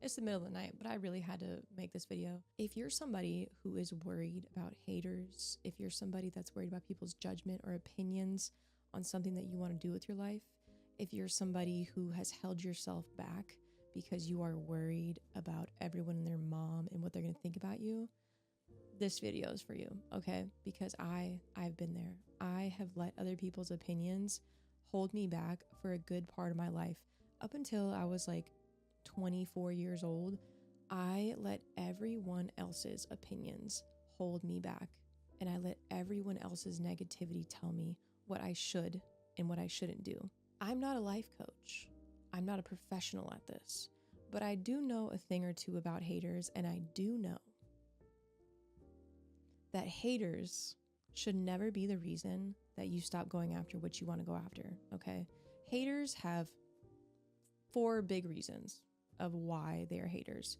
It's the middle of the night, but I really had to make this video. If you're somebody who is worried about haters, if you're somebody that's worried about people's judgment or opinions on something that you want to do with your life, if you're somebody who has held yourself back because you are worried about everyone and their mom and what they're going to think about you, this video is for you, okay? Because I've been there. I have let other people's opinions hold me back for a good part of my life. Up until I was like 24 years old, I let everyone else's opinions hold me back. And I let everyone else's negativity tell me what I should and what I shouldn't do. I'm not a life coach. I'm not a professional at this. But I do know a thing or two about haters, and I do know that haters should never be the reason that you stop going after what you want to go after, okay? Haters have 4 big reasons of why they are haters.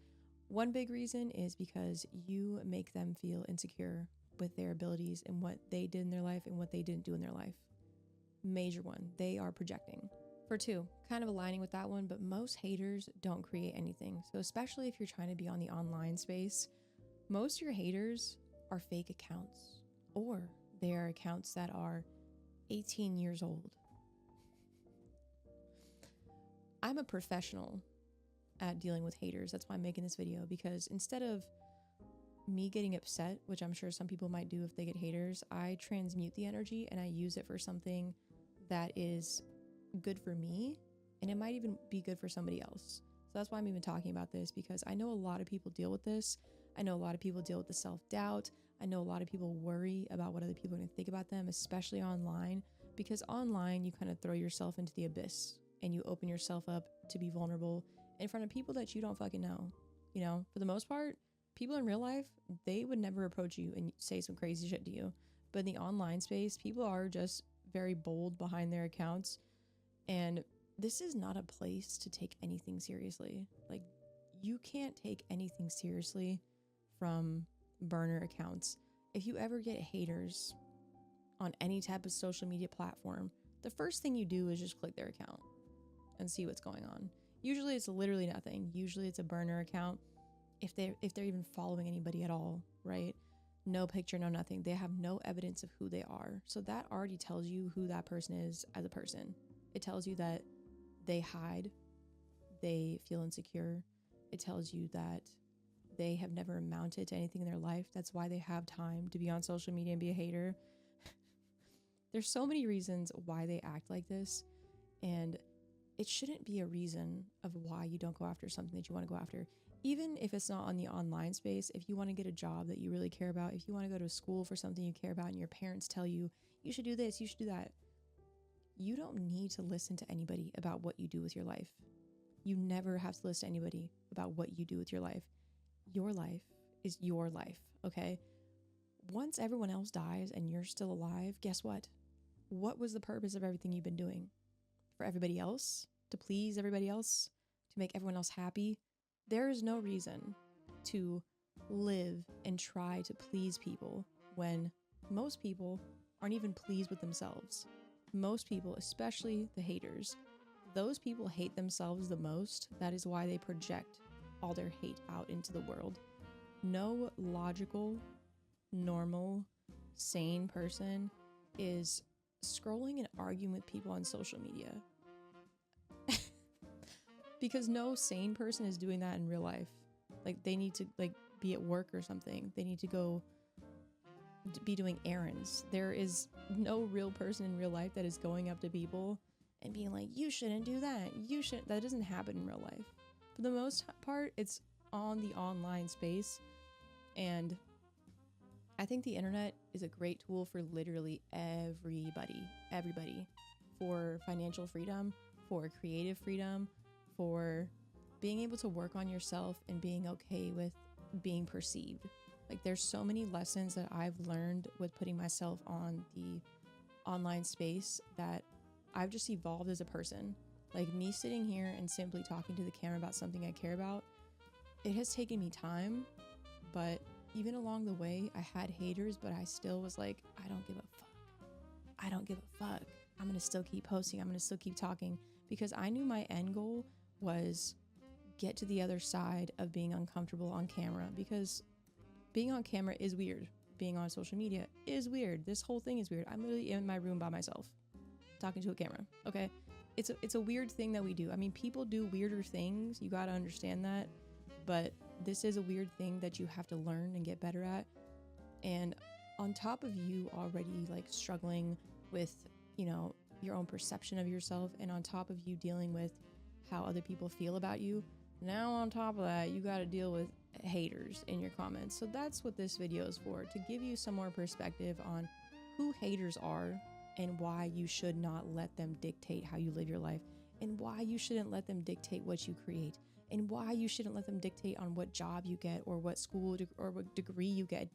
One big reason is because you make them feel insecure with their abilities and what they did in their life and what they didn't do in their life. Major one, they are projecting. For 2, kind of aligning with that one, but most haters don't create anything. So especially if you're trying to be on the online space, most of your haters are fake accounts, or they are accounts that are 18 years old. I'm a professional at dealing with haters. That's why I'm making this video, because instead of me getting upset, which I'm sure some people might do if they get haters, I transmute the energy and I use it for something that is good for me, and it might even be good for somebody else. So that's why I'm even talking about this, because I know a lot of people deal with this. I know a lot of people deal with the self-doubt. I know a lot of people worry about what other people are going to think about them, especially online, because online you kind of throw yourself into the abyss and you open yourself up to be vulnerable in front of people that you don't fucking know. You know, for the most part, people in real life, they would never approach you and say some crazy shit to you. But in the online space, people are just very bold behind their accounts. And this is not a place to take anything seriously. Like, you can't take anything seriously from burner accounts. If you ever get haters on any type of social media platform, the first thing you do is just click their account and see what's going on. Usually it's literally nothing. Usually it's a burner account. If they're even following anybody at all, right? No picture, no nothing. They have no evidence of who they are. So that already tells you who that person is as a person. It tells you that they hide, they feel insecure. It tells you that they have never amounted to anything in their life. That's why they have time to be on social media and be a hater. There's so many reasons why they act like this, and it shouldn't be a reason of why you don't go after something that you want to go after. Even if it's not on the online space, if you want to get a job that you really care about, if you want to go to school for something you care about and your parents tell you, you should do this, you should do that, you don't need to listen to anybody about what you do with your life. You never have to listen to anybody about what you do with your life. Your life is your life, okay? Once everyone else dies and you're still alive, guess what? What was the purpose of everything you've been doing? For everybody else? To please everybody else? To make everyone else happy? There is no reason to live and try to please people when most people aren't even pleased with themselves. Most people, especially the haters, those people hate themselves the most. That is why they project all their hate out into the world. No logical, normal, sane person is scrolling and arguing with people on social media. Because no sane person is doing that in real life. Like, they need to be at work or something. They need to go be doing errands. There is no real person in real life that is going up to people and being like, you shouldn't do that. That doesn't happen in real life. For the most part, it's on the online space. And I think the internet is a great tool for literally everybody, for financial freedom, for creative freedom, for being able to work on yourself and being okay with being perceived. Like, there's so many lessons that I've learned with putting myself on the online space that I've just evolved as a person. Like, me sitting here and simply talking to the camera about something I care about, it has taken me time, but even along the way, I had haters, but I still was like, I don't give a fuck. I don't give a fuck. I'm going to still keep posting. I'm going to still keep talking, because I knew my end goal was get to the other side of being uncomfortable on camera, because being on camera is weird. Being on social media is weird. This whole thing is weird. I'm literally in my room by myself talking to a camera. Okay. It's a weird thing that we do. I mean, people do weirder things. You got to understand that. But this is a weird thing that you have to learn and get better at. And on top of you already like struggling with, you know, your own perception of yourself, and on top of you dealing with how other people feel about you, now on top of that, you got to deal with haters in your comments. So that's what this video is for, to give you some more perspective on who haters are and why you should not let them dictate how you live your life, and why you shouldn't let them dictate what you create, and why you shouldn't let them dictate on what job you get or what school or what degree you get.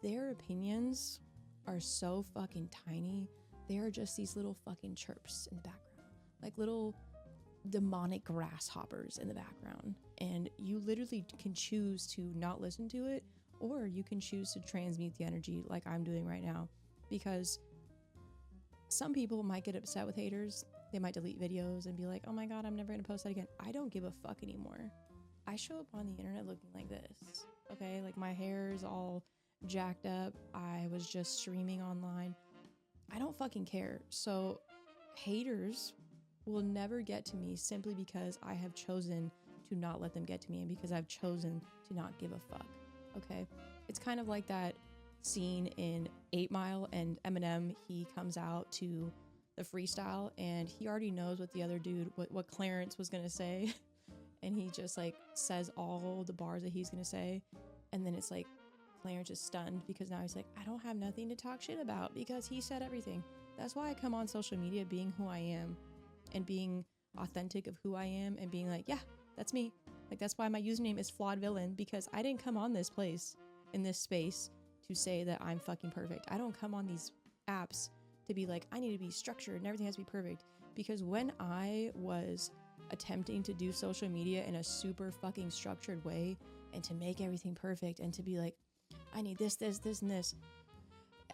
Their opinions are so fucking tiny. They are just these little fucking chirps in the background, like little demonic grasshoppers in the background. And you literally can choose to not listen to it, or you can choose to transmute the energy like I'm doing right now. Because some people might get upset with haters. They might delete videos and be like, oh my God, I'm never gonna post that again. I don't give a fuck anymore. I show up on the internet looking like this, okay? Like my hair is all jacked up. I was just streaming online. I don't fucking care. So haters will never get to me simply because I have chosen to not let them get to me, and because I've chosen to not give a fuck. Okay. It's kind of like that scene in 8 Mile, and Eminem, he comes out to the freestyle and he already knows what the other dude, what Clarence was gonna say. And he just like says all the bars that he's gonna say. And then it's like, Clarence is stunned because now he's like, I don't have nothing to talk shit about because he said everything. That's why I come on social media being who I am and being authentic of who I am and being like, yeah, that's me. Like, that's why my username is Flawed Villain, because I didn't come on this place in this space to say that I'm fucking perfect. I don't come on these apps to be like, I need to be structured and everything has to be perfect. Because when I was attempting to do social media in a super fucking structured way and to make everything perfect and to be like, I need this, and this,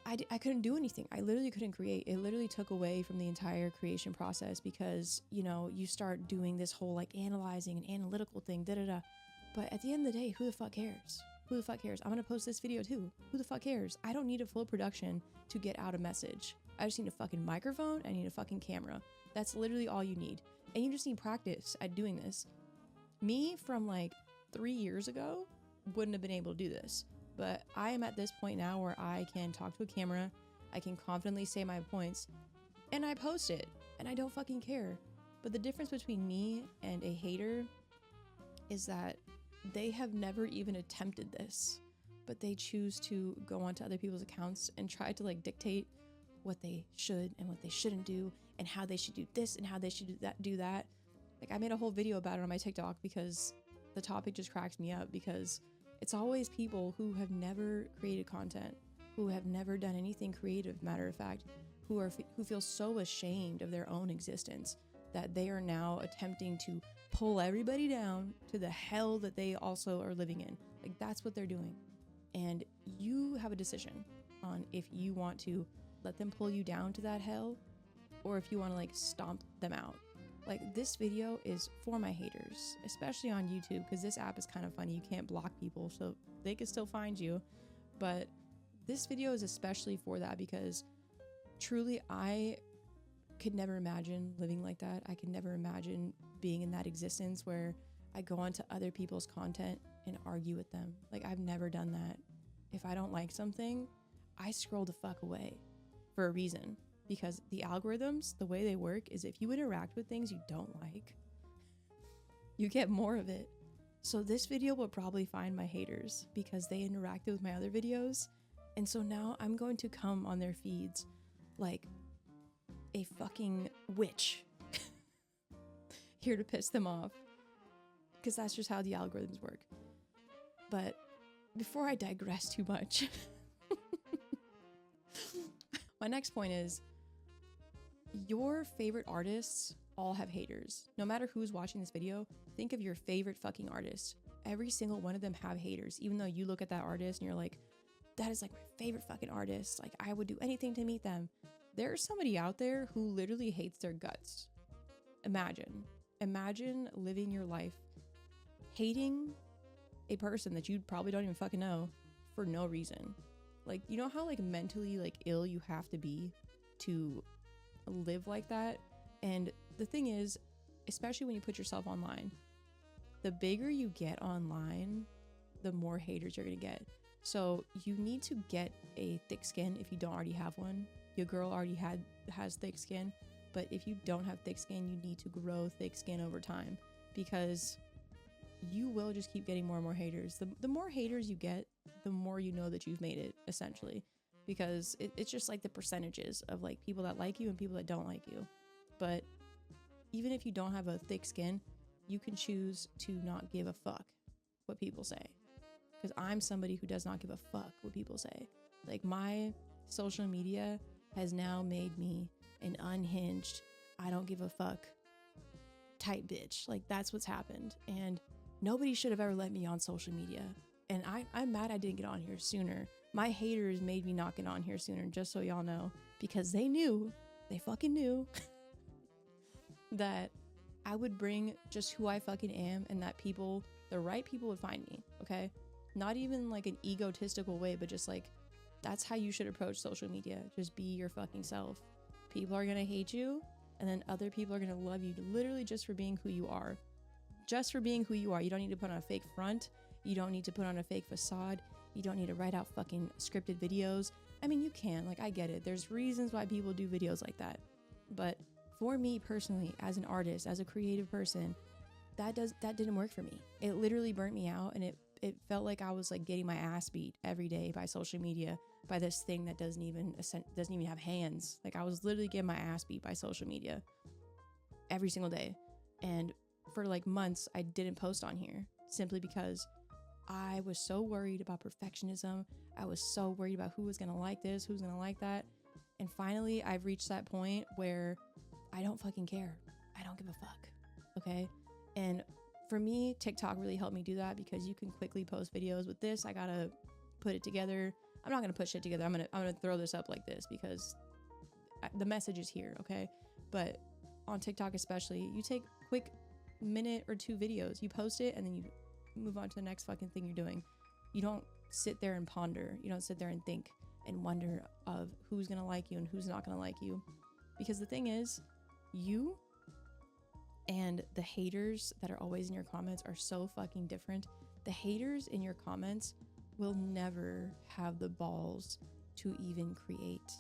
I couldn't do anything. I literally couldn't create. It literally took away from the entire creation process, because, you know, you start doing this whole like analyzing and analytical thing, But at the end of the day, who the fuck cares? Who the fuck cares? I'm gonna post this video too. Who the fuck cares? I don't need a full production to get out a message. I just need a fucking microphone. I need a fucking camera. That's literally all you need. And you just need practice at doing this. Me from like 3 years ago wouldn't have been able to do this. But I am at this point now where I can talk to a camera, I can confidently say my points, and I post it, and I don't fucking care. But the difference between me and a hater is that they have never even attempted this, but they choose to go onto other people's accounts and try to like dictate what they should and what they shouldn't do, and how they should do this and how they should do that. Like, I made a whole video about it on my TikTok because the topic just cracks me up, because it's always people who have never created content, who have never done anything creative, matter of fact, who feel so ashamed of their own existence that they are now attempting to pull everybody down to the hell that they also are living in. Like, that's what they're doing. And you have a decision on if you want to let them pull you down to that hell, or if you want to like stomp them out. Like, this video is for my haters, especially on YouTube, because this app is kind of funny. You can't block people, so they can still find you. But this video is especially for that, because truly I could never imagine living like that. I could never imagine being in that existence where I go onto other people's content and argue with them. Like, I've never done that. If I don't like something, I scroll the fuck away for a reason. Because the algorithms, the way they work is if you interact with things you don't like, you get more of it. So this video will probably find my haters because they interacted with my other videos. And so now I'm going to come on their feeds like a fucking witch here to piss them off, because that's just how the algorithms work. But before I digress too much, my next point is, your favorite artists all have haters. No matter who's watching this video, think of your favorite fucking artist. Every single one of them have haters, even though you look at that artist and you're like, that is like my favorite fucking artist. Like, I would do anything to meet them. There's somebody out there who literally hates their guts. Imagine living your life hating a person that you probably don't even fucking know for no reason. Like, you know how like mentally like ill you have to be to live like that? And the thing is, especially when you put yourself online, the bigger you get online, the more haters you're gonna get. So you need to get a thick skin if you don't already have one. Your girl already has thick skin, but if you don't have thick skin, you need to grow thick skin over time, because you will just keep getting more and more haters. The more haters you get, the more you know that you've made it, essentially, because it's just like the percentages of like people that like you and people that don't like you. But even if you don't have a thick skin, you can choose to not give a fuck what people say, because I'm somebody who does not give a fuck what people say. Like, my social media has now made me an unhinged, I don't give a fuck type bitch. Like, that's what's happened. And nobody should have ever let me on social media. And I'm mad I didn't get on here sooner. My haters made me not get on here sooner, just so y'all know, because they fucking knew that I would bring just who I fucking am, and that the right people would find me, okay? Not even like an egotistical way, but just like, that's how you should approach social media. Just be your fucking self. People are gonna hate you, and then other people are gonna love you literally just for being who you are. Just for being who you are. You don't need to put on a fake front. You don't need to put on a fake facade. You don't need to write out fucking scripted videos. I mean, you can, like, I get it. There's reasons why people do videos like that. But for me personally, as an artist, as a creative person, that didn't work for me. It literally burnt me out, and it felt like I was like getting my ass beat every day by social media, by this thing that doesn't even have hands. Like, I was literally getting my ass beat by social media every single day. And for like months, I didn't post on here simply because I was so worried about perfectionism. I was so worried about who was gonna like this, who's gonna like that. And finally, I've reached that point where I don't fucking care. I don't give a fuck. Okay? And for me, TikTok really helped me do that, because you can quickly post videos. With this, I gotta put it together. I'm not gonna put shit together. I'm gonna throw this up like this, because the message is here, okay? But on TikTok especially, you take quick minute or two videos, you post it, and then you move on to the next fucking thing you're doing. You don't sit there and ponder. You don't sit there and think and wonder of who's gonna like you and who's not gonna like you. Because the thing is, you and the haters that are always in your comments are so fucking different. The haters in your comments will never have the balls to even create.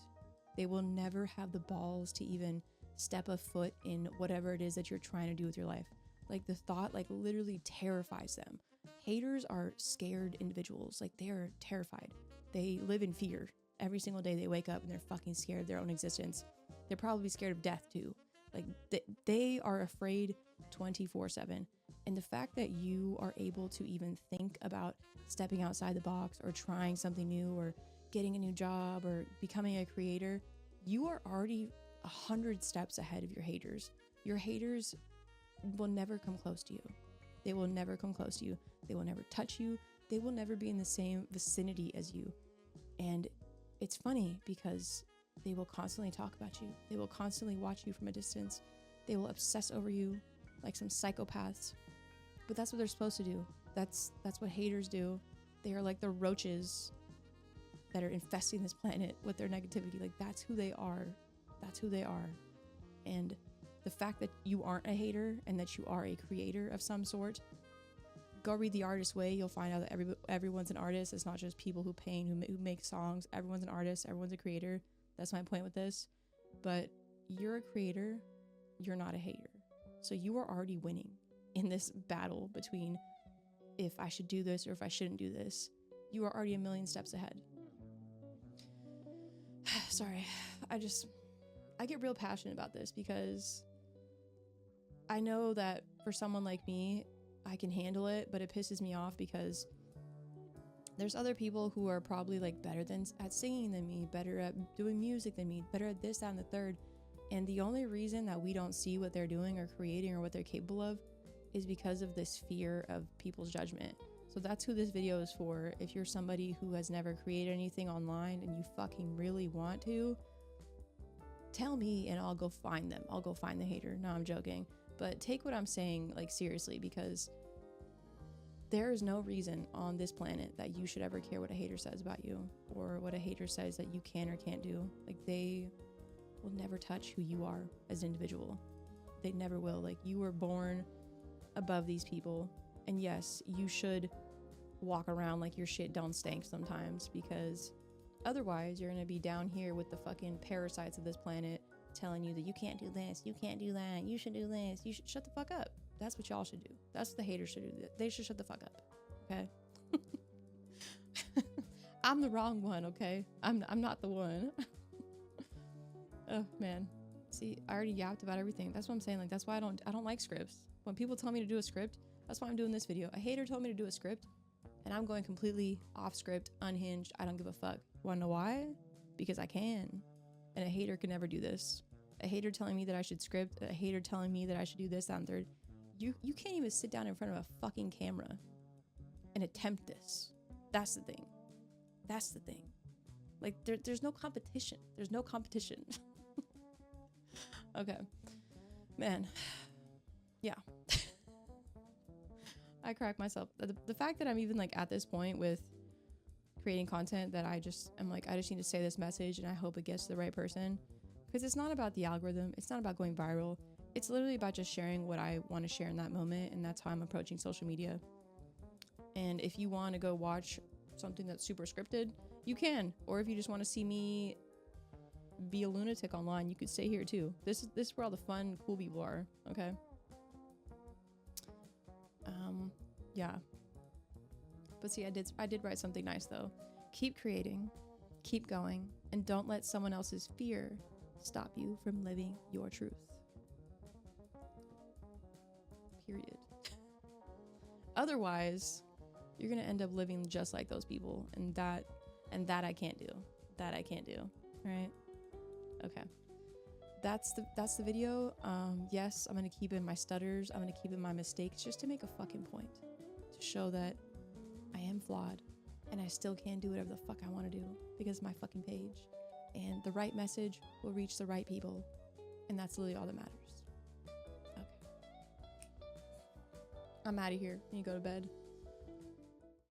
They will never have the balls to even step a foot in whatever it is that you're trying to do with your life. Like, the thought like literally terrifies them. Haters are scared individuals. Like, they are terrified. They live in fear. Every single day they wake up and they're fucking scared of their own existence. They're probably scared of death too. Like, they are afraid 24/7. And the fact that you are able to even think about stepping outside the box, or trying something new, or getting a new job, or becoming a creator, you are already 100 steps ahead of your haters. Your haters will never come close to you. They will never come close to you. They will never touch you. They will never be in the same vicinity as you. And it's funny, because they will constantly talk about you. They will constantly watch you from a distance. They will obsess over you like some psychopaths. But that's what they're supposed to do. That's what haters do. They are like the roaches that are infesting this planet with their negativity. Like, that's who they are. That's who they are. And the fact that you aren't a hater and that you are a creator of some sort, go read The Artist's Way. You'll find out that everyone's an artist. It's not just people who paint, who make songs. Everyone's an artist. Everyone's a creator. That's my point with this. But you're a creator. You're not a hater. So you are already winning in this battle between if I should do this or if I shouldn't do this. You are already a million steps ahead. Sorry. I get real passionate about this, because I know that for someone like me, I can handle it, but it pisses me off because there's other people who are probably like better at singing than me, better at doing music than me, better at this, that, and the third. And the only reason that we don't see what they're doing or creating or what they're capable of is because of this fear of people's judgment. So that's who this video is for. If you're somebody who has never created anything online and you fucking really want to, tell me and I'll go find them. I'll go find the hater. No, I'm joking. But take what I'm saying like seriously, because there is no reason on this planet that you should ever care what a hater says about you or what a hater says that you can or can't do. Like, they will never touch who you are as an individual. They never will. Like, you were born above these people, and yes, you should walk around like your shit don't stink sometimes, because otherwise you're gonna be down here with the fucking parasites of this planet telling you that you can't do this, you can't do that, you should do this, you should shut the fuck up. That's what y'all should do. That's what the haters should do. They should shut the fuck up. Okay? I'm the wrong one, okay? I'm not the one. Oh man. See, I already yapped about everything. That's what I'm saying. Like, that's why I don't like scripts. When people tell me to do a script, that's why I'm doing this video. A hater told me to do a script, and I'm going completely off script, unhinged. I don't give a fuck. Wanna know why? Because I can. And a hater could never do this. A hater telling me that I should script, a hater telling me that I should do this, that, and third. You can't even sit down in front of a fucking camera and attempt this. That's the thing. That's the thing. Like, there's no competition. There's no competition. Okay. Man. Yeah. I crack myself. The fact that I'm even like at this point with creating content that I'm like, I just need to say this message and I hope it gets to the right person. Because it's not about the algorithm. It's not about going viral. It's literally about just sharing what I want to share in that moment. And that's how I'm approaching social media. And if you want to go watch something that's super scripted, you can. Or if you just want to see me be a lunatic online, you could stay here too. This is where all the fun, cool people are. Okay. Yeah. But see, I did write something nice though. Keep creating, keep going, and don't let someone else's fear stop you from living your truth. Period. Otherwise, you're gonna end up living just like those people, and that I can't do. That I can't do. Right? Okay. That's the video. Yes, I'm gonna keep in my stutters. I'm gonna keep in my mistakes, just to make a fucking point, to show that I am flawed, and I still can do whatever the fuck I want to do because of my fucking page, and the right message will reach the right people, and that's literally all that matters. Okay. I'm out of here. I need to go to bed.